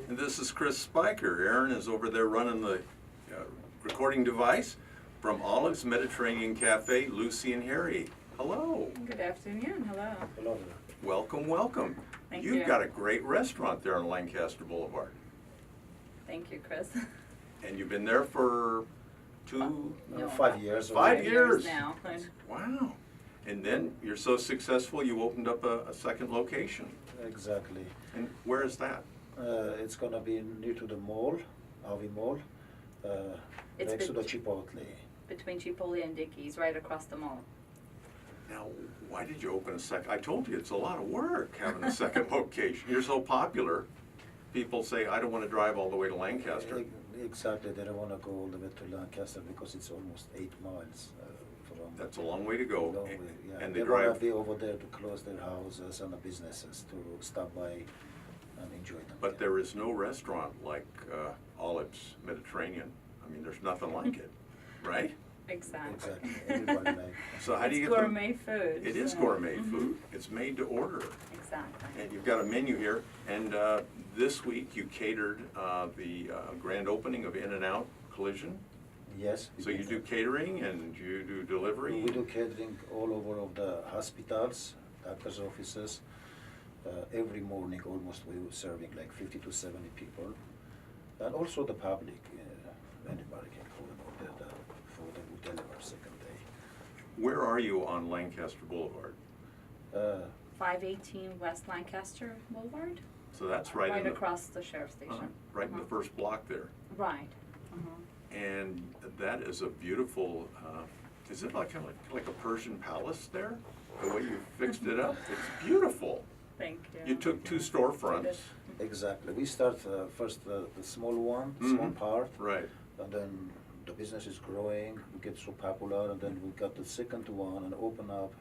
And this is Chris Spiker. Aaron is over there running the recording device from Olive's Mediterranean Cafe, Lucy and Harry. Hello. Good afternoon. Hello. Hello. Welcome, welcome. Thank You've you. got a great restaurant there on Lancaster Boulevard. Thank you, Chris. And you've been there for No, 5 years. 5 years. now. Wow. And then you're so successful, you opened up a second location. Exactly. And where is that? It's gonna be near to the mall, Avi Mall, It's next to the bet- Chipotle. Between Chipotle and Dickey's, right across the mall. Now, why did you open a second? I told you, it's a lot of work having a second location. You're so popular, people say, I don't want to drive all the way to Lancaster. Exactly. They don't wanna go all the way to Lancaster because it's almost 8 miles from. That's a long way to go. Long way, yeah. And they They wanna drive, be over there to close their houses and the businesses to stop by and enjoy them. but there is no restaurant like Olive's Mediterranean. I mean, there's nothing like it, right? Exactly. Exactly. Everybody like. So how do you It's get the? gourmet food. It is so- gourmet Mhm. food. It's made to order. Exactly. And you've got a menu here, and this week you catered the grand opening of In-N-Out Collision. Yes. So you do catering and you do delivery? We do catering all over of the hospitals, doctor's offices. Every morning almost we were serving like 50 to 70 people. And also the public, anybody can call about that food and we deliver second day. Where are you on Lancaster Boulevard? 518 West Lancaster Boulevard. So that's right in the, across the sheriff's station. right in the first block there. Right. And that is a beautiful, is it like like a Persian palace there? The way you fixed it up, it's beautiful. Thank you. You took 2 storefronts. Exactly. We start first the small one, small Mhm. part, Right. and then the business is growing, we get so popular, and then we got the second one and open up,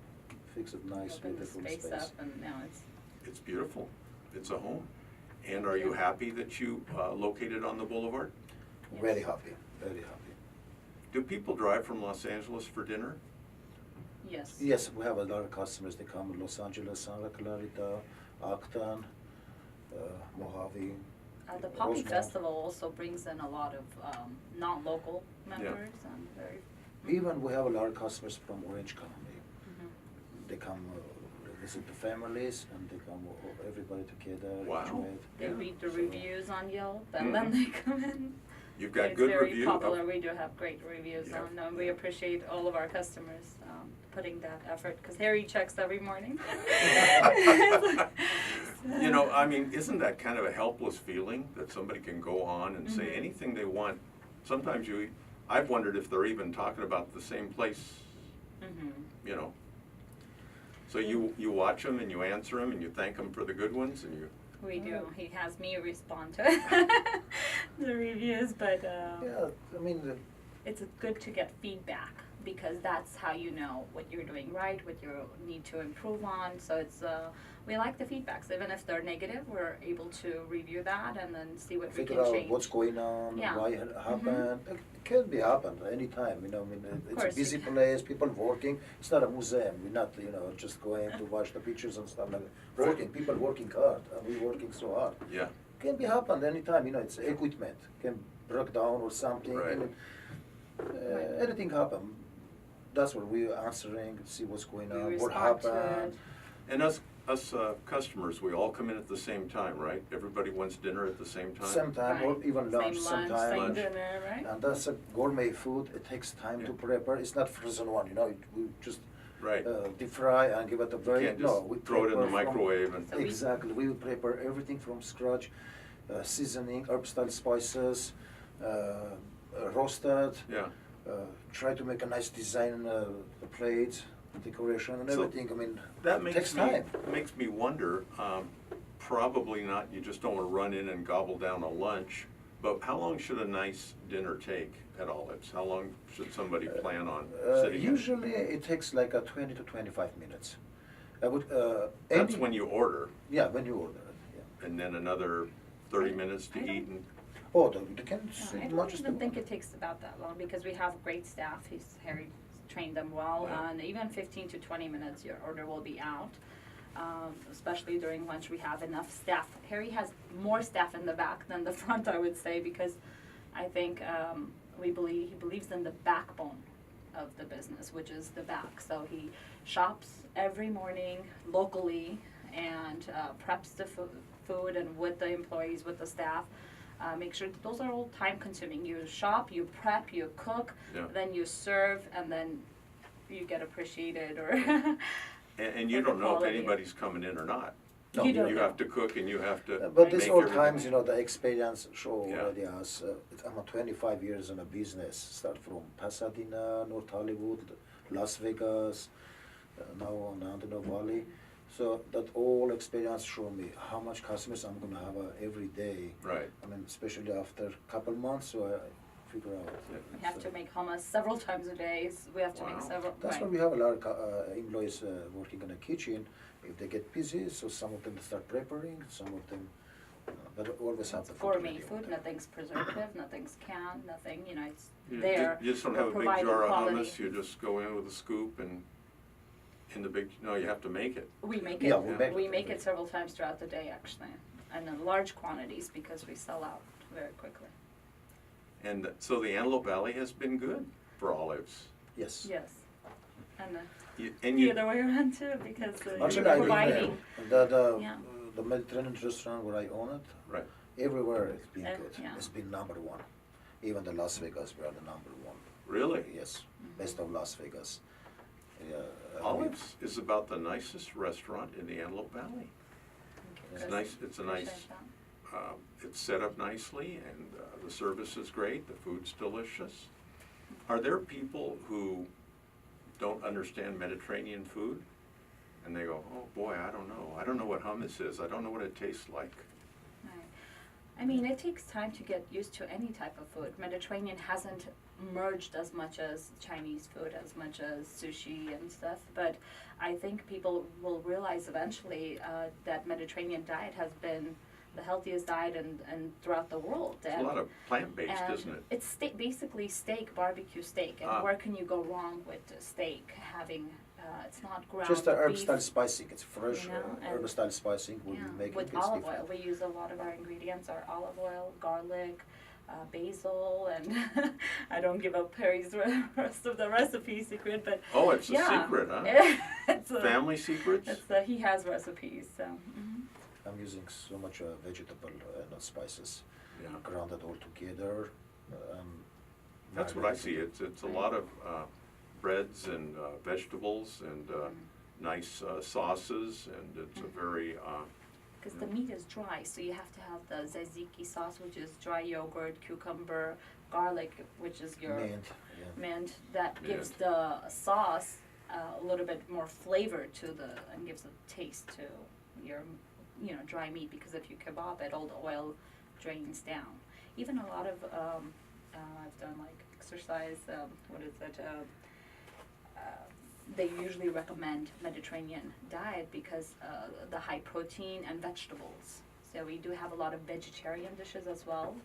fix it nice, Open the beautiful space space. up, and now it's It's beautiful. It's a home. And are you happy that you located on the boulevard? Very happy, very happy. Do people drive from Los Angeles for dinner? yes. Yes, we have a lot of customers. They come to Los Angeles, Santa Clarita, Acton, Mojave. The Poppy Rosemont. Festival also brings in a lot of non-local members and very. Even we have a lot of customers from Orange County. Mhm. They come visit the families and they come everybody together, Wow. enjoy it. They Yeah. read the So- reviews on Yelp and then they come in. You've got It's good very review. popular. We do have great reviews Yeah. on, and we appreciate all of our customers putting that effort, because Harry checks every morning. You know, I mean, isn't that kind of a helpless feeling that somebody can go on and say Mhm. anything they want? Sometimes I've wondered if they're even talking about the same place, Mhm. you know. So you watch them and you answer them and you thank them for the good ones and you, We do. He has me respond to the reviews, but Yeah, I mean, it's good to get feedback, because that's how you know what you're doing right, what you need to improve on. So it's we like the feedbacks, even if they're negative. We're able to review that and then see what we figure can out change. what's going on, Yeah. why it happened. It can be happened anytime, you know, I mean, it's a course. busy place, people working. It's not a museum, we're not, you know, just going to watch the pictures and stuff like that. Working, people working hard, and we're working so hard. yeah. Can be happened anytime, you know, it's equipment, can break down or something. Right. And, anything happen. That's what we're answering, see what's going We on, what respond to happened. it. And us customers, we all come in at the same time, right? Everybody wants dinner at the same time? Same time, or Right. even lunch Same sometime. same Lunch. dinner, right? And that's a gourmet food, it takes time to Yeah. prepare, it's not frozen one, you know, we just Right. deep fry and give it a You very, can't no, just we throw it in the prepare from- microwave and, So we- Exactly, we will prepare everything from scratch, seasoning, herb style spices, roasted, yeah. try to make a nice design, the plates, decoration and So everything, I mean, That takes makes me wonder, probably not, you just don't want to run in and gobble down a lunch, but how long should a nice dinner take at Olive's? How long should somebody plan on sitting in? Usually it takes like a 20 to 25 minutes. I would, That's when you order, Yeah, when you order it, yeah. and then another 30 minutes to I don't- eat and, Oh, they can No, see I much don't as even they think want. it takes about that long, because we have great staff. Harry trained them well, Yeah. and even 15 to 20 minutes, your order will be out. Especially during lunch, we have enough staff. Harry has more staff in the back than the front, I would say, because I think he believes in the backbone of the business, which is the back. So he shops every morning locally and preps the food and with the employees, with the staff. Make sure those are all time consuming. You shop, you prep, you cook, Yeah. then you serve, and then you get appreciated or And you for the don't know if quality. anybody's coming in or not. No, You don't You know. have to cook and you have to But this make all everything. times, you know, the experience show Yeah. already us. I'm a 25 years in a business. Start from Pasadena, North Hollywood, Las Vegas, now on Antelope Valley. So that all experience show me how much customers I'm gonna have every day. Right. I mean, especially after a couple months, so I figure out. We have to make hummus several times a day. We have to make Wow. several. That's right. why we have a lot of employees working in the kitchen. If they get busy, so some of them start preparing, some of them, but always have It's the food gourmet ready all food. the time. Nothing's preservative. Nothing's canned. Nothing. You know, it's You there. You just don't We're have a big providing jar of quality. hummus, you just go in with a scoop and in the big, no, you have to make it. We make it. Yeah, we make it several times throughout the day, actually, and in large quantities because we sell out very quickly. And so the Antelope Valley has been good for olives. Yes. Yes, and And the you, other way around too, because Actually, you're I providing. the Yeah. the Mediterranean restaurant where I own it, right, everywhere it's been good. Yeah. It's been number one. Even the Las Vegas, we are the number one. really? Yes, best of Las Vegas. Yeah, Olives is about the nicest restaurant in the Antelope Valley. It's Chris, nice, it's a nice, appreciate that. it's set up nicely and the service is great, the food's delicious. Are there people who don't understand Mediterranean food? And they go, oh boy, I don't know what hummus is, I don't know what it tastes like. Right. I mean, it takes time to get used to any type of food. Mediterranean hasn't merged as much as Chinese food, as much as sushi and stuff, but I think people will realize eventually that Mediterranean diet has been the healthiest diet and throughout the world. It's a lot of plant-based, and isn't it? It's basically steak, barbecue steak, and Ah. where can you go wrong with steak having, it's not ground Just the herb beef. style spicing. It's fresh You know, herb and- style spicing. We Yeah, make with it. It's olive different. oil. We use a lot of our ingredients are olive oil, garlic, basil, and I don't give up Perry's rest of the recipe secret, but Oh, it's a yeah, secret, huh? it's a, Family secrets? he has recipes. So mhm. I'm using so much vegetable not spices, Yeah. grounded all together. That's what I see, it's a lot of breads and vegetables and nice sauces, and it's a very, Because the meat is dry, so you have to have the tzatziki sauce, which is dry yogurt, cucumber, garlic, which is your Mint, yeah. mint. That gives Mint. the sauce a little bit more flavor to and gives a taste to your, dry meat. Because if you kebab it, all the oil drains down. Even a lot of I've done like exercise. What is it? They usually recommend Mediterranean diet because the high protein and vegetables. So we do have a lot of vegetarian dishes as well.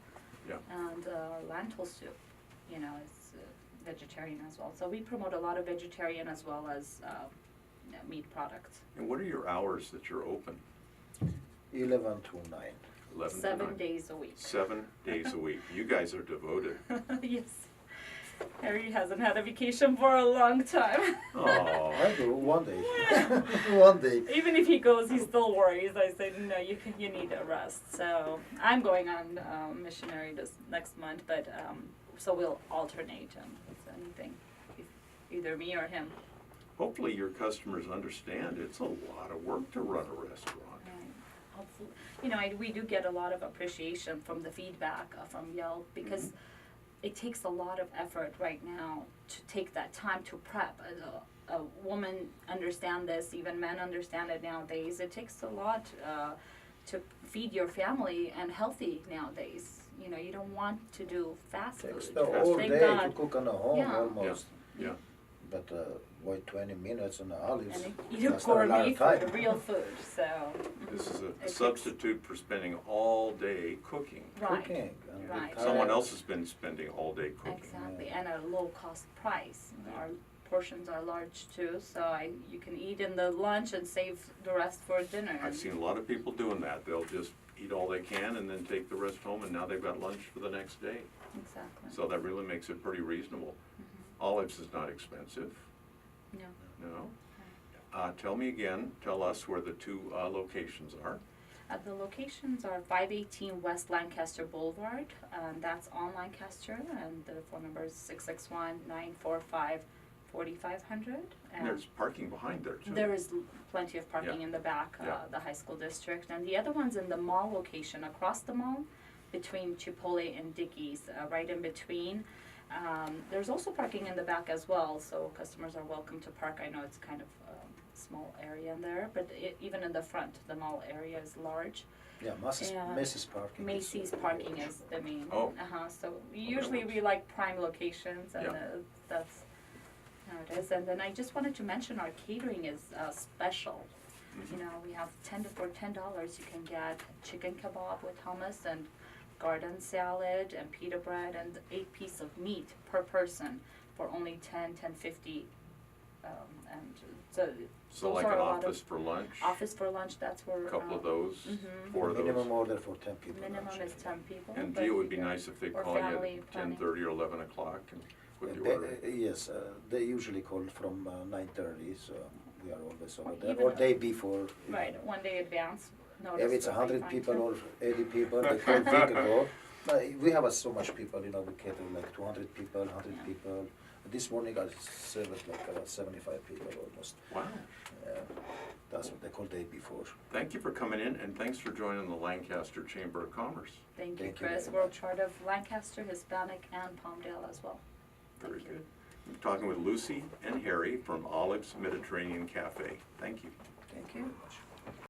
Yeah. And lentil soup, it's vegetarian as well. So we promote a lot of vegetarian as well as meat products. and what are your hours that you're open? 11 to 9. 11 to 7 9? days a week. 7 days a week. You guys are devoted. Yes. Harry hasn't had a vacation for a long time. Oh, I do one day. One day. Even if he goes, he still worries. I say, no, you need a rest. So I'm going on missionary this next month, but so we'll alternate if anything, either me or him. hopefully your customers understand it's a lot of work to run a restaurant. Hopefully, we do get a lot of appreciation from the feedback from Yelp because it takes a lot of effort right now to take that time to prep. A woman understand this, even men understand it nowadays. It takes a lot to feed your family and healthy nowadays. You don't want to do fast food. Takes the whole Thank day God. to cook on a home Yeah. almost. Yeah. But wait 20 minutes on the olives. And eat a that's not a lot gourmet of time. food, real food. So This is a takes- substitute for spending all day cooking. right. Cooking. And the Right. time- Someone else has been spending all day cooking. Exactly, and at a low cost price. Our portions are large too, so you can eat in the lunch and save the rest for dinner. I've seen a lot of people doing that. They'll just eat all they can and then take the rest home, and now they've got lunch for the next day. Exactly. So that really makes it pretty reasonable. Mhm. Olives is not expensive, No. no? Tell us where the two locations are. The locations are 518 West Lancaster Boulevard, and that's on Lancaster, and the phone number is 661-945-4500. And there's parking behind there too. There is plenty of parking Yeah. in the back, Yeah. the high school district, and the other one's in the mall location, across the mall, between Chipotle and Dickey's, right in between. There's also parking in the back as well, so customers are welcome to park. I know it's kind of a small area in there, but even in the front, the mall area is large. Yeah, Macy's parking. Macy's parking is the main. Oh. So usually we like prime locations, and Yeah. that's how it is. And then I just wanted to mention our catering is special. Mhm. You know, we have for $10 you can get chicken kebab with hummus and garden salad and pita bread and 8 pieces of meat per person for only $10.50. And so So those like are an a lot of office for lunch, office for lunch. That's where a couple of those, mhm. 4 of Minimum those. order for 10 people. minimum actually. is 10 people. And but Gio, it would be yeah. nice if they Or call you family at planning. 10:30 or 11 o'clock and put the They- order in. Yes, they usually call from 9:30, so we are always over Or there, even or a- day before. you know. Right, one day advance notice. If it's would be 100 fine, people too. or 80 people, they call week ago. But we have so much people, you know, we cater like 200 people, 100 Yeah. people. This morning I served like 75 people almost. Wow. That's what they call day before. Thank you for coming in, and thanks for joining the Lancaster Chamber of Commerce. Thank you, Thank you Chris. very We're much. part of Lancaster, Hispanic, and Palmdale as well. Very Thank you. good. I'm talking with Lucy and Harry from Olive's Mediterranean Cafe. Thank you. Thank you very much.